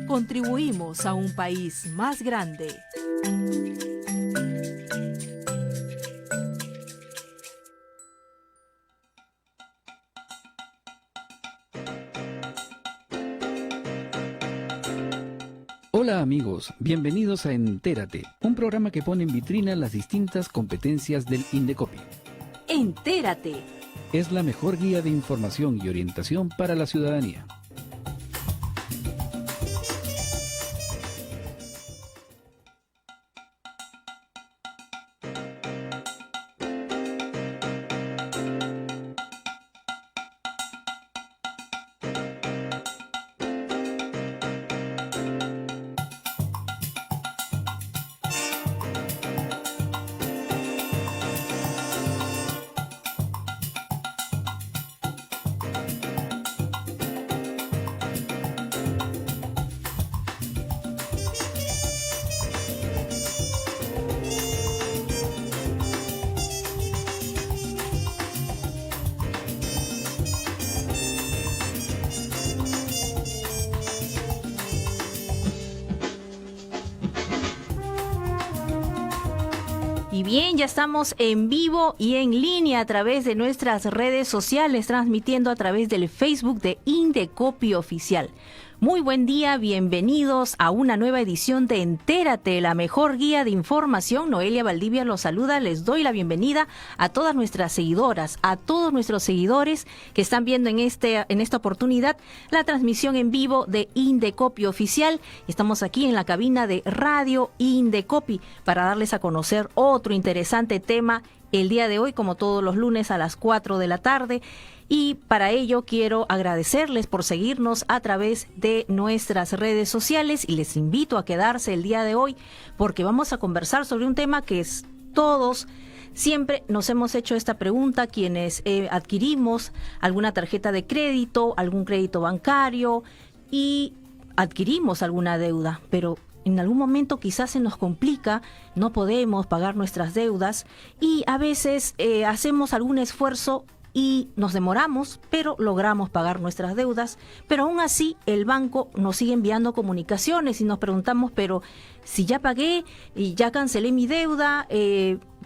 contribuimos a un país más grande. Hola amigos, bienvenidos a Entérate, un programa que pone en vitrina las distintas competencias del Indecopi. Entérate. Es la mejor guía de información y orientación para la ciudadanía. Y bien, ya estamos en vivo y en línea a través de nuestras redes sociales, transmitiendo a través del Facebook de Indecopi Oficial. Muy buen día, bienvenidos a una nueva edición de Entérate, la mejor guía de información. Noelia Valdivia los saluda, les doy la bienvenida a todas nuestras seguidoras, a todos nuestros seguidores que están viendo en esta oportunidad la transmisión en vivo de Indecopi Oficial. Estamos aquí en la cabina de Radio Indecopi para darles a conocer otro interesante tema el día de hoy, como todos los lunes a las 4 de la tarde. Y para ello quiero agradecerles por seguirnos a través de nuestras redes sociales y les invito a quedarse el día de hoy porque vamos a conversar sobre un tema que todos siempre nos hemos hecho esta pregunta, quienes adquirimos alguna tarjeta de crédito, algún crédito bancario y adquirimos alguna deuda, pero en algún momento quizás se nos complica, no podemos pagar nuestras deudas y a veces hacemos algún esfuerzo y nos demoramos, pero logramos pagar nuestras deudas, pero aún así el banco nos sigue enviando comunicaciones y nos preguntamos, pero si ya pagué y ya cancelé mi deuda,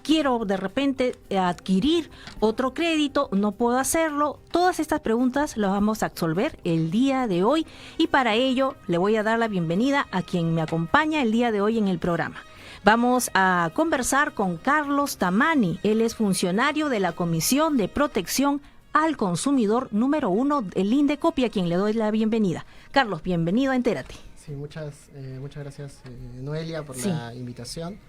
quiero de repente adquirir otro crédito, no puedo hacerlo. Todas estas preguntas las vamos a absolver el día de hoy y para ello le voy a dar la bienvenida a quien me acompaña el día de hoy en el programa. Vamos a conversar con Carlos Tamani. Él es funcionario de la Comisión de Protección al Consumidor número 1 del Indecopi, a quien le doy la bienvenida. Carlos, bienvenido a Entérate. Sí, muchas gracias Noelia por la invitación.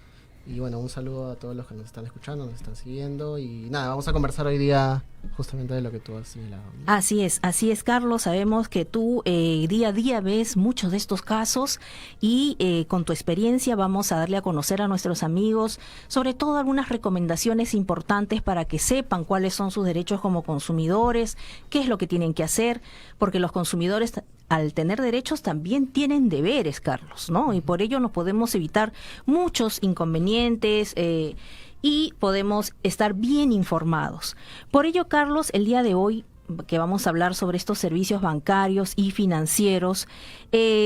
Y bueno, un saludo a todos los que nos están escuchando, nos están siguiendo. Y nada, vamos a conversar hoy día justamente de lo que tú has señalado, ¿no? Así es, Carlos. Sabemos que tú día a día ves muchos de estos casos y con tu experiencia vamos a darle a conocer a nuestros amigos, sobre todo algunas recomendaciones importantes para que sepan cuáles son sus derechos como consumidores, qué es lo que tienen que hacer, porque los consumidores al tener derechos también tienen deberes, Carlos, ¿no? Y por ello nos podemos evitar muchos inconvenientes y podemos estar bien informados. Por ello, Carlos, el día de hoy que vamos a hablar sobre estos servicios bancarios y financieros,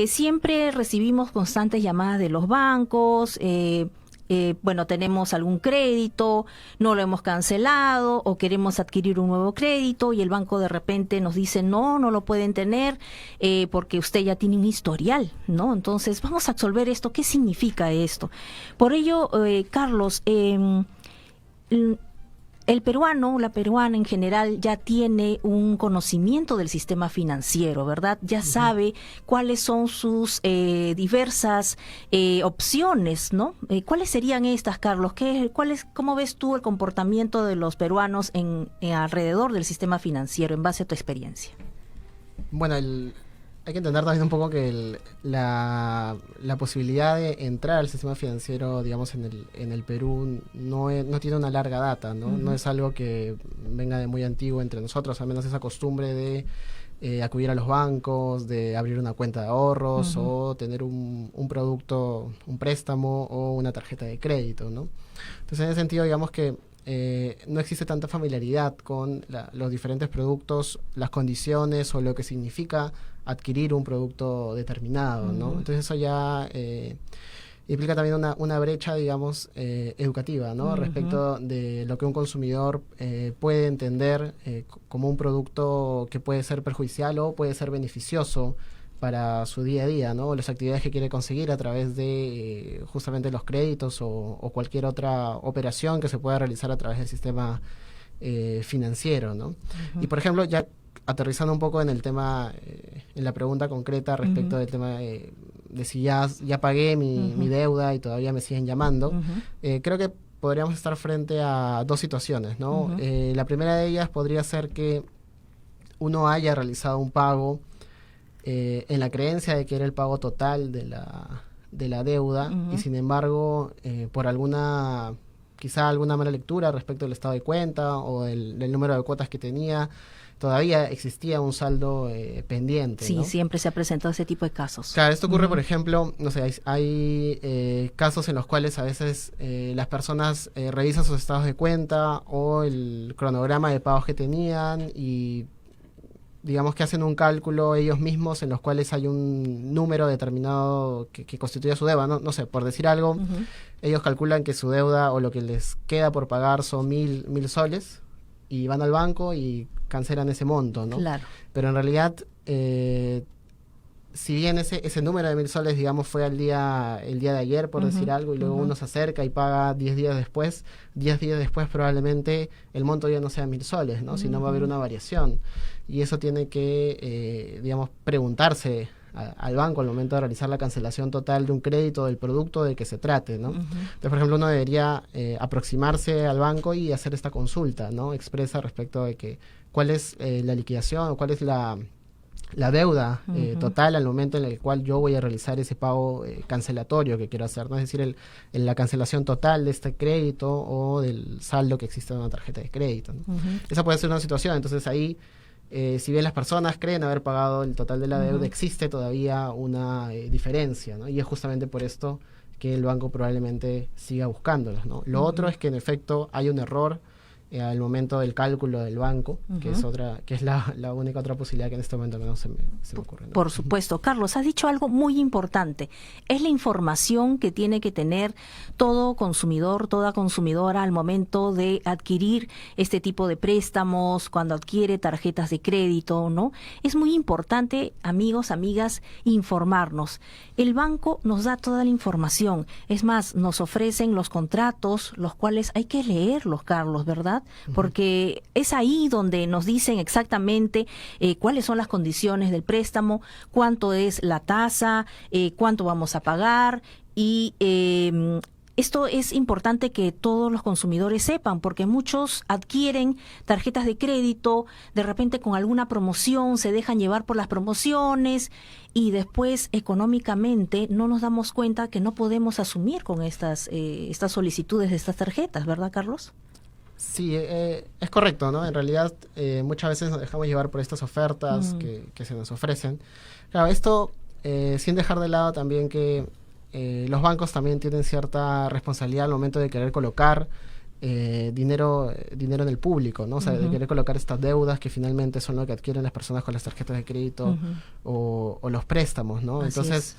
siempre recibimos constantes llamadas de los bancos, tenemos algún crédito, no lo hemos cancelado o queremos adquirir un nuevo crédito y el banco de repente nos dice no lo pueden tener porque usted ya tiene un historial, ¿no? Entonces vamos a absolver esto. ¿Qué significa esto? Por ello, Carlos, el peruano, la peruana en general ya tiene un conocimiento del sistema financiero, ¿verdad? Ya sabe cuáles son sus diversas opciones, ¿no? ¿Cuáles serían estas, Carlos? ¿Cómo ves tú el comportamiento de los peruanos alrededor del sistema financiero en base a tu experiencia? Bueno, hay que entender también un poco que la posibilidad de entrar al sistema financiero, digamos, en el Perú no tiene una larga data, ¿no? No es algo que venga de muy antiguo entre nosotros, al menos esa costumbre de acudir a los bancos, de abrir una cuenta de ahorros o tener un producto, un préstamo o una tarjeta de crédito, ¿no? Entonces, en ese sentido, digamos que no existe tanta familiaridad con los diferentes productos, las condiciones o lo que significa adquirir un producto determinado, ¿no? Entonces eso ya implica también una brecha, digamos, educativa, ¿no? Respecto de lo que un consumidor puede entender como un producto que puede ser perjudicial o puede ser beneficioso para su día a día, ¿no? Las actividades que quiere conseguir a través de justamente los créditos o cualquier otra operación que se pueda realizar a través del sistema financiero, ¿no? Y por ejemplo, ya aterrizando un poco en el tema, en la pregunta concreta respecto del tema de si ya pagué mi deuda y todavía me siguen llamando, creo que podríamos estar frente a dos situaciones, ¿no? La primera de ellas podría ser que uno haya realizado un pago en la creencia de que era el pago total de la deuda y sin embargo por quizá alguna mala lectura respecto del estado de cuenta o del número de cuotas que tenía, todavía existía un saldo pendiente, Sí, ¿no? siempre se ha presentado ese tipo de casos. Claro, esto ocurre, por ejemplo, no sé, hay casos en los cuales a veces las personas revisan sus estados de cuenta o el cronograma de pagos que tenían y digamos que hacen un cálculo ellos mismos en los cuales hay un número determinado que constituye su deuda, no sé, por decir algo, ellos calculan que su deuda o lo que les queda por pagar son 1.000 soles y van al banco y cancelan ese monto, ¿no? Claro. Pero en realidad, si bien ese número de 1.000 soles, digamos, fue el día de ayer, por decir algo, y luego uno se acerca y paga 10 días después probablemente el monto ya no sea 1.000 soles, ¿no? Sino va a haber una variación. Y eso tiene que, digamos, preguntarse al banco al momento de realizar la cancelación total de un crédito del producto de que se trate, ¿no? Entonces, por ejemplo, uno debería aproximarse al banco y hacer esta consulta, ¿no? Expresa respecto de que cuál es la liquidación o cuál es la deuda total al momento en el cual yo voy a realizar ese pago cancelatorio que quiero hacer, ¿no? Es decir, la cancelación total de este crédito o del saldo que existe en una tarjeta de crédito, ¿no? Esa puede ser una situación. Entonces ahí, si bien las personas creen haber pagado el total de la deuda, existe todavía una diferencia, ¿no? Y es justamente por esto que el banco probablemente siga buscándolos, ¿no? Lo otro es que en efecto hay un error al momento del cálculo del banco, que es la única otra posibilidad que en este momento menos se me ocurre, ¿no? Por supuesto. Carlos, has dicho algo muy importante. Es la información que tiene que tener todo consumidor, toda consumidora al momento de adquirir este tipo de préstamos, cuando adquiere tarjetas de crédito, ¿no? Es muy importante, amigos, amigas, informarnos. El banco nos da toda la información. Es más, nos ofrecen los contratos, los cuales hay que leerlos, Carlos, ¿verdad? Porque es ahí donde nos dicen exactamente cuáles son las condiciones del préstamo, cuánto es la tasa, cuánto vamos a pagar y esto es importante que todos los consumidores sepan, porque muchos adquieren tarjetas de crédito, de repente con alguna promoción, se dejan llevar por las promociones y después económicamente no nos damos cuenta que no podemos asumir con estas solicitudes de estas tarjetas, ¿verdad, Carlos? Sí, es correcto, ¿no? En realidad muchas veces nos dejamos llevar por estas ofertas que se nos ofrecen. Claro, esto sin dejar de lado también que los bancos también tienen cierta responsabilidad al momento de querer colocar dinero en el público, ¿no? O sea, de querer colocar estas deudas que finalmente son lo que adquieren las personas con las tarjetas de crédito o los préstamos, ¿no? Así Entonces,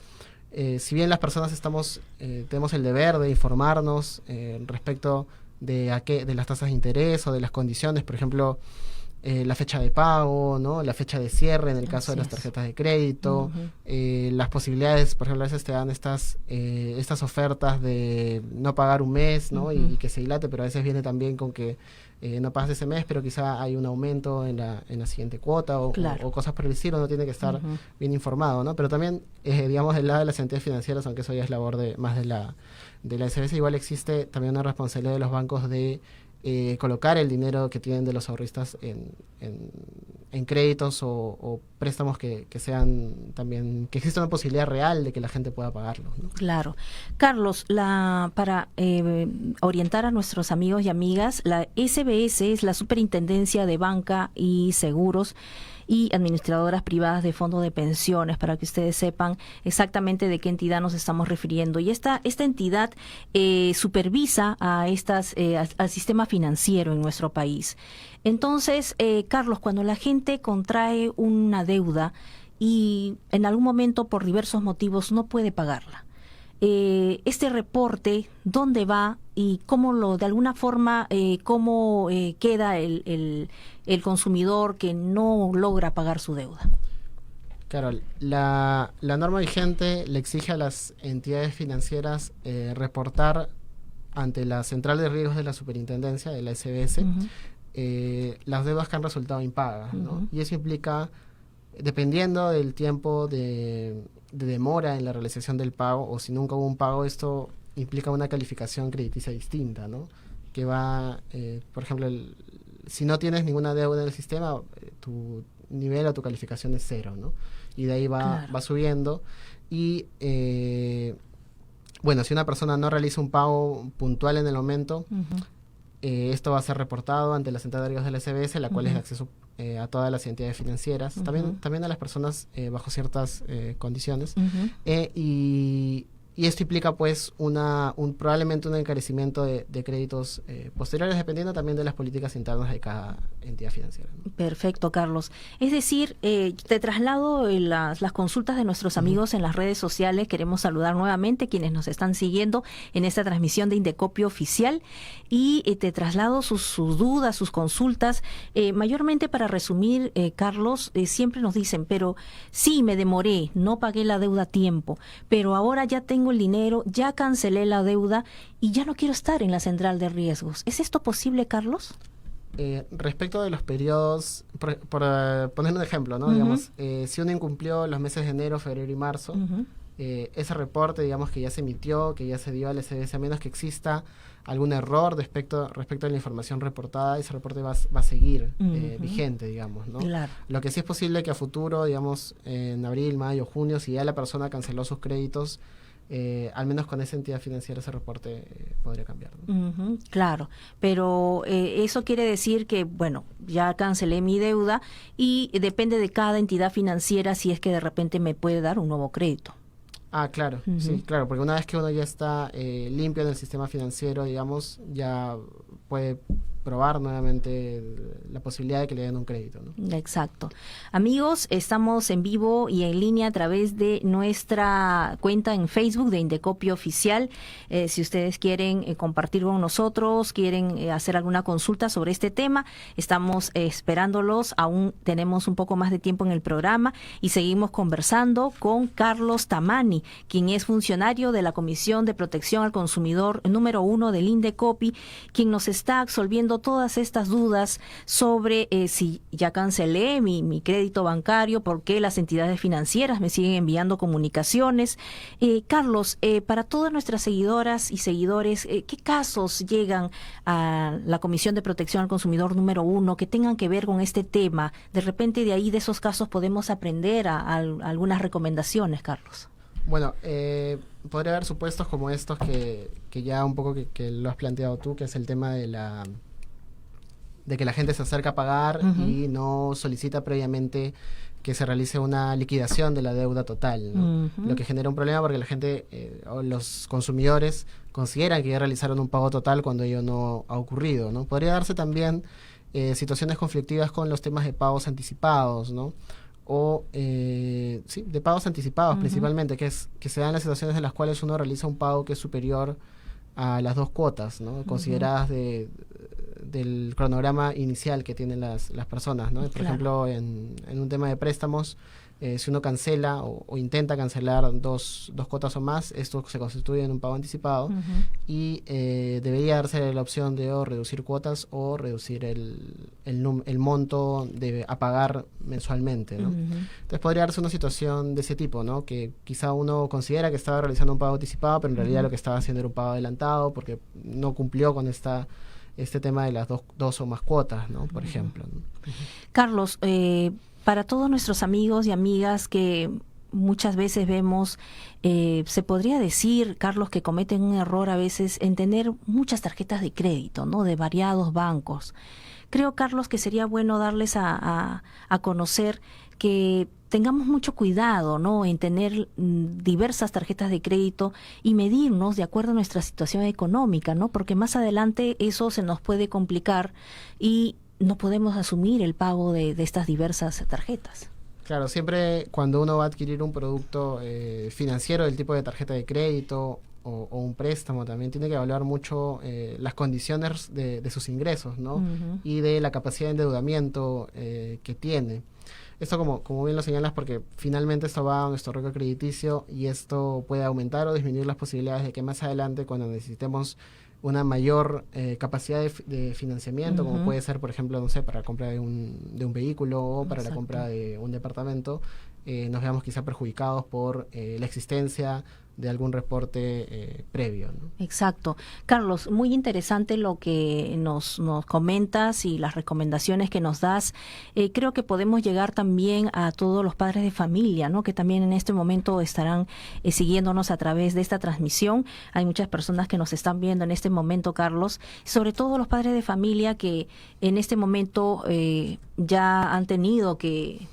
si bien las personas tenemos el deber de informarnos respecto de las tasas de interés o de las condiciones, por ejemplo, la fecha de pago, ¿no? La fecha de cierre en el caso de las tarjetas de crédito, las posibilidades, por ejemplo, a veces te dan estas ofertas de no pagar un mes, ¿no? Y que se dilate, pero a veces viene también con que no pagas ese mes, pero quizá hay un aumento en la siguiente cuota o cosas por el estilo. Uno tiene que estar bien informado, ¿no? Pero también, digamos, del lado de las entidades financieras, aunque eso ya es labor más de la SBS, igual existe también una responsabilidad de los bancos de colocar el dinero que tienen de los ahorristas en créditos o préstamos que sean también, que exista una posibilidad real de que la gente pueda pagarlo, ¿no? Claro. Carlos, para orientar a nuestros amigos y amigas, la SBS es la Superintendencia de Banca y Seguros y Administradoras Privadas de Fondos de Pensiones, para que ustedes sepan exactamente de qué entidad nos estamos refiriendo. Y esta entidad supervisa al sistema financiero en nuestro país. Entonces, Carlos, cuando la gente contrae una deuda y en algún momento por diversos motivos no puede pagarla. Este reporte, ¿dónde va y cómo de alguna forma, cómo queda el consumidor que no logra pagar su deuda? Claro, la norma vigente le exige a las entidades financieras reportar ante la Central de Riesgos de la Superintendencia, de la SBS, las deudas que han resultado impagas, ¿no? Y eso implica, dependiendo del tiempo de demora en la realización del pago, o si nunca hubo un pago, esto implica una calificación crediticia distinta, ¿no? Que va, por ejemplo, si no tienes ninguna deuda en el sistema, tu nivel o tu calificación es 0, ¿no? Y de ahí va subiendo. Y, bueno, si una persona no realiza un pago puntual en el momento, esto va a ser reportado ante la Central de Riesgos de la SBS, la cual es de acceso a todas las entidades financieras, también a las personas bajo ciertas condiciones, y esto implica pues probablemente un encarecimiento de créditos posteriores, dependiendo también de las políticas internas de cada entidad financiera, ¿no? Perfecto, Carlos. Es decir, te traslado las consultas de nuestros amigos en las redes sociales. Queremos saludar nuevamente quienes nos están siguiendo en esta transmisión de Indecopio Oficial, y te traslado sus dudas, sus consultas. Mayormente, para resumir, Carlos, siempre nos dicen, pero sí, me demoré, no pagué la deuda a tiempo, pero ahora ya tengo el dinero, ya cancelé la deuda y ya no quiero estar en la central de riesgos. ¿Es esto posible, Carlos? Respecto de los periodos, por poner un ejemplo, ¿no? Digamos, si uno incumplió los meses de enero, febrero y marzo, ese reporte, digamos, que ya se emitió, que ya se dio al SBS, a menos que exista algún error respecto a la información reportada, ese reporte va a seguir vigente, digamos, ¿no? Claro. Lo que sí es posible que a futuro, digamos, en abril, mayo, junio, si ya la persona canceló sus créditos, al menos con esa entidad financiera ese reporte podría cambiar, ¿no? Claro, pero eso quiere decir que, bueno, ya cancelé mi deuda y depende de cada entidad financiera si es que de repente me puede dar un nuevo crédito. Ah, claro, sí, claro, porque una vez que uno ya está limpio en el sistema financiero, digamos, ya puede probar nuevamente la posibilidad de que le den un crédito, ¿no? Exacto. Amigos, estamos en vivo y en línea a través de nuestra cuenta en Facebook de Indecopio Oficial. Si ustedes quieren compartir con nosotros, quieren hacer alguna consulta sobre este tema, estamos esperándolos. Aún tenemos un poco más de tiempo en el programa y seguimos conversando con Carlos Tamani, quien es funcionario de la Comisión de Protección al Consumidor número 1 del Indecopi, quien nos está absolviendo todas estas dudas sobre si ya cancelé mi crédito bancario, por qué las entidades financieras me siguen enviando comunicaciones. Carlos, para todas nuestras seguidoras y seguidores, ¿qué casos llegan a la Comisión de Protección al Consumidor número 1 que tengan que ver con este tema? De repente de ahí, de esos casos, podemos aprender algunas recomendaciones, Carlos. Bueno, podría haber supuestos como estos que ya un poco que lo has planteado tú, que es el tema de que la gente se acerca a pagar y no solicita previamente que se realice una liquidación de la deuda total, ¿no? Lo que genera un problema porque la gente o los consumidores consideran que ya realizaron un pago total cuando ello no ha ocurrido, ¿no? Podría darse también situaciones conflictivas con los temas de pagos anticipados, ¿no? O sí, de pagos anticipados principalmente, que se dan las situaciones en las cuales uno realiza un pago que es superior a las 2 cuotas, ¿no? Consideradas del cronograma inicial que tienen las personas, ¿no? Por ejemplo, en un tema de préstamos, si uno cancela o intenta cancelar dos cuotas o más, esto se constituye en un pago anticipado y debería darse la opción de o reducir cuotas o reducir el monto a pagar mensualmente, ¿no? Entonces podría darse una situación de ese tipo, ¿no? Que quizá uno considera que estaba realizando un pago anticipado, pero en realidad lo que estaba haciendo era un pago adelantado porque no cumplió con este tema de las dos o más cuotas, ¿no? Por ejemplo, ¿no? Carlos, para todos nuestros amigos y amigas que muchas veces vemos, se podría decir, Carlos, que cometen un error a veces en tener muchas tarjetas de crédito, ¿no? De variados bancos. Creo, Carlos, que sería bueno darles a conocer que tengamos mucho cuidado, ¿no? En tener diversas tarjetas de crédito y medirnos de acuerdo a nuestra situación económica, ¿no? Porque más adelante eso se nos puede complicar y no podemos asumir el pago de estas diversas tarjetas. Claro, siempre cuando uno va a adquirir un producto financiero del tipo de tarjeta de crédito o un préstamo, también tiene que evaluar mucho las condiciones de sus ingresos, ¿no? Y de la capacidad de endeudamiento que tiene. Esto como bien lo señalas, porque finalmente esto va a nuestro récord crediticio y esto puede aumentar o disminuir las posibilidades de que más adelante, cuando necesitemos una mayor capacidad de financiamiento, como puede ser, por ejemplo, no sé, para la compra de un vehículo o para la compra de un departamento, nos veamos quizá perjudicados por la existencia de algún reporte previo, ¿no? Exacto. Carlos, muy interesante lo que nos comentas y las recomendaciones que nos das. Creo que podemos llegar también a todos los padres de familia, ¿no? Que también en este momento estarán siguiéndonos a través de esta transmisión. Hay muchas personas que nos están viendo en este momento, Carlos, sobre todo los padres de familia que en este momento ya han tenido que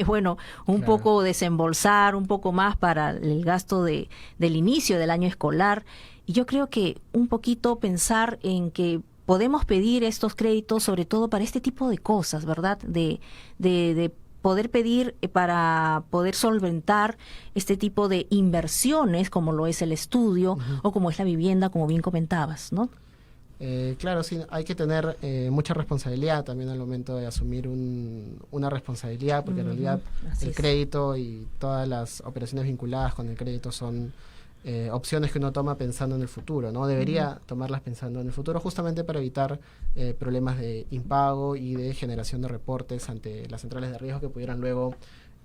bueno, un poco desembolsar un poco más para el gasto del inicio del año escolar. Y yo creo que un poquito pensar en que podemos pedir estos créditos sobre todo para este tipo de cosas, ¿verdad? De poder pedir para poder solventar este tipo de inversiones como lo es el estudio o como es la vivienda, como bien comentabas, ¿no? Claro, sí, hay que tener mucha responsabilidad también al momento de asumir una responsabilidad, porque en realidad el crédito y todas las operaciones vinculadas con el crédito son opciones que uno toma pensando en el futuro, ¿no? Debería tomarlas pensando en el futuro, justamente para evitar problemas de impago y de generación de reportes ante las centrales de riesgo que pudieran luego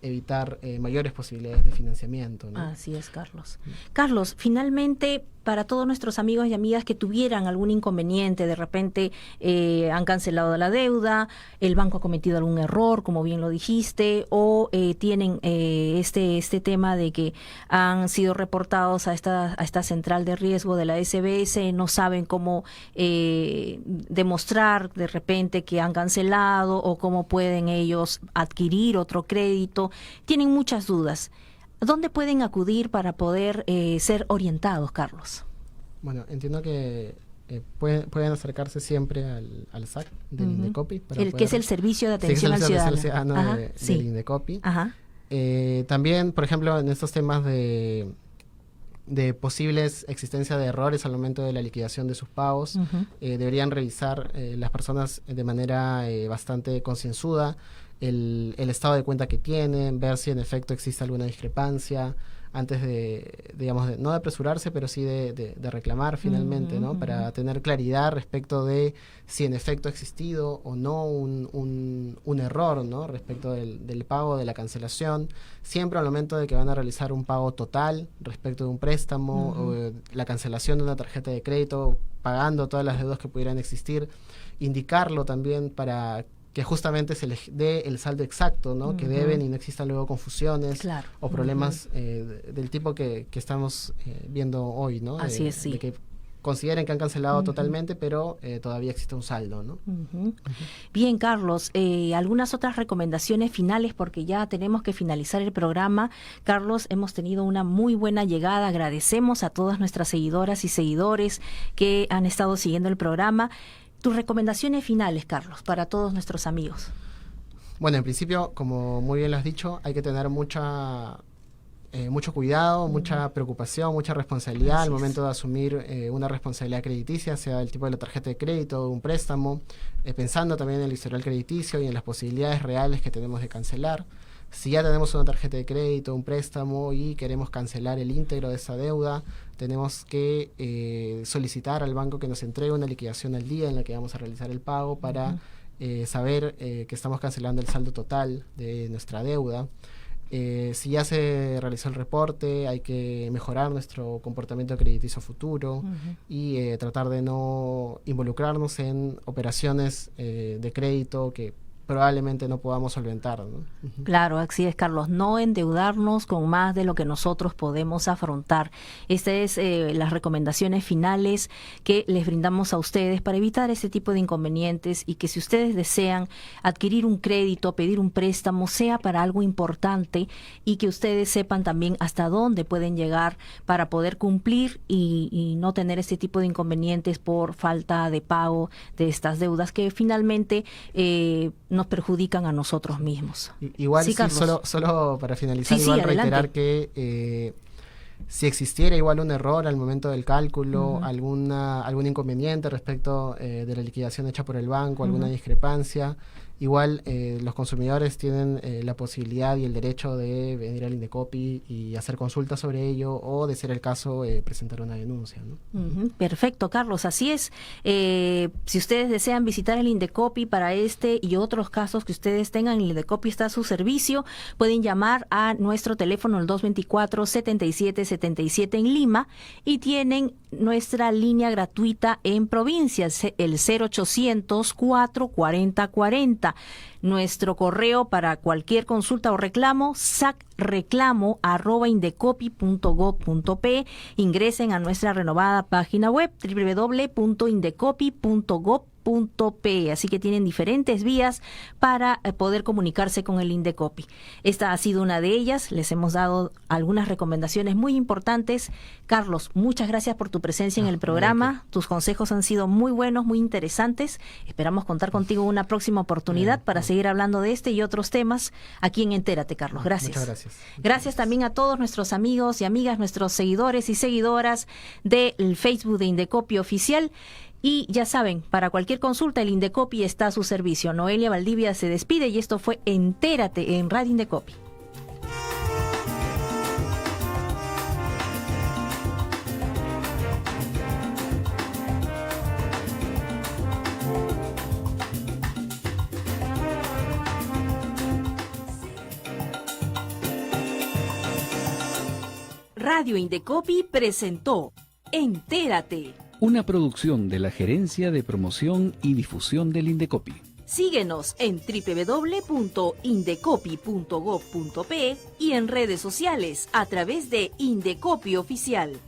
evitar mayores posibilidades de financiamiento, ¿no? Así es, Carlos. Carlos, finalmente, para todos nuestros amigos y amigas que tuvieran algún inconveniente, de repente han cancelado la deuda, el banco ha cometido algún error, como bien lo dijiste, o tienen este tema de que han sido reportados a esta central de riesgo de la SBS, no saben cómo demostrar de repente que han cancelado o cómo pueden ellos adquirir otro crédito, tienen muchas dudas. ¿Dónde pueden acudir para poder ser orientados, Carlos? Bueno, entiendo que pueden acercarse siempre al SAC del Indecopi. Que es el Servicio de Atención al Ciudadano. Del Indecopi. Ajá. También, por ejemplo, en estos temas de posibles existencia de errores al momento de la liquidación de sus pagos, deberían revisar las personas de manera bastante concienzuda el estado de cuenta que tienen, ver si en efecto existe alguna discrepancia antes no de apresurarse, pero sí de reclamar finalmente, ¿no? Para tener claridad respecto de si en efecto ha existido o no un error, ¿no? Respecto del pago, de la cancelación. Siempre al momento de que van a realizar un pago total respecto de un préstamo o la cancelación de una tarjeta de crédito, pagando todas las deudas que pudieran existir, indicarlo también para que justamente se les dé el saldo exacto, ¿no? Que deben y no existan luego confusiones o problemas del tipo que estamos viendo hoy, ¿no? Así es, sí. De que consideren que han cancelado totalmente, pero todavía existe un saldo, ¿no? Bien, Carlos, algunas otras recomendaciones finales, porque ya tenemos que finalizar el programa. Carlos, hemos tenido una muy buena llegada. Agradecemos a todas nuestras seguidoras y seguidores que han estado siguiendo el programa. Tus recomendaciones finales, Carlos, para todos nuestros amigos. Bueno, en principio, como muy bien lo has dicho, hay que tener mucho cuidado, mucha preocupación, mucha responsabilidad al momento de asumir una responsabilidad crediticia, sea el tipo de la tarjeta de crédito o un préstamo, pensando también en el historial crediticio y en las posibilidades reales que tenemos de cancelar. Si ya tenemos una tarjeta de crédito, un préstamo y queremos cancelar el íntegro de esa deuda, tenemos que solicitar al banco que nos entregue una liquidación al día en la que vamos a realizar el pago para saber que estamos cancelando el saldo total de nuestra deuda. Si ya se realizó el reporte, hay que mejorar nuestro comportamiento crediticio futuro y tratar de no involucrarnos en operaciones de crédito que probablemente no podamos solventar, ¿no? Claro, así es, Carlos, no endeudarnos con más de lo que nosotros podemos afrontar. Estas es las recomendaciones finales que les brindamos a ustedes para evitar ese tipo de inconvenientes y que si ustedes desean adquirir un crédito, pedir un préstamo, sea para algo importante y que ustedes sepan también hasta dónde pueden llegar para poder cumplir y no tener ese tipo de inconvenientes por falta de pago de estas deudas que finalmente nos perjudican a nosotros mismos. Igual, Sí, sí, Carlos. solo para finalizar, Sí, igual adelante. reiterar que si existiera igual un error al momento del cálculo, algún inconveniente respecto de la liquidación hecha por el banco, alguna discrepancia, igual los consumidores tienen la posibilidad y el derecho de venir al Indecopi y hacer consultas sobre ello, o, de ser el caso, presentar una denuncia, ¿no? Perfecto, Carlos, así es. Si ustedes desean visitar el Indecopi para este y otros casos que ustedes tengan, el Indecopi está a su servicio. Pueden llamar a nuestro teléfono el 224-7777 en Lima, y tienen nuestra línea gratuita en provincias, el 0800-440-40. Nuestro correo para cualquier consulta o reclamo, sacreclamo@indecopi.gov.pe. Ingresen a nuestra renovada página web www.indecopi.gov.pe. Así que tienen diferentes vías para poder comunicarse con el Indecopi. Esta ha sido una de ellas. Les hemos dado algunas recomendaciones muy importantes. Carlos, muchas gracias por tu presencia en el programa. Tus consejos han sido muy buenos, muy interesantes. Esperamos contar contigo en una próxima oportunidad para seguir hablando de este y otros temas aquí en Entérate, Carlos. Gracias. Muchas gracias. Gracias también a todos nuestros amigos y amigas, nuestros seguidores y seguidoras del Facebook de Indecopi Oficial. Y ya saben, para cualquier consulta, el Indecopi está a su servicio. Noelia Valdivia se despide, y esto fue Entérate en Radio Indecopi. Radio Indecopi presentó Entérate. Una producción de la Gerencia de Promoción y Difusión del Indecopi. Síguenos en www.indecopi.gov.pe y en redes sociales a través de Indecopi Oficial.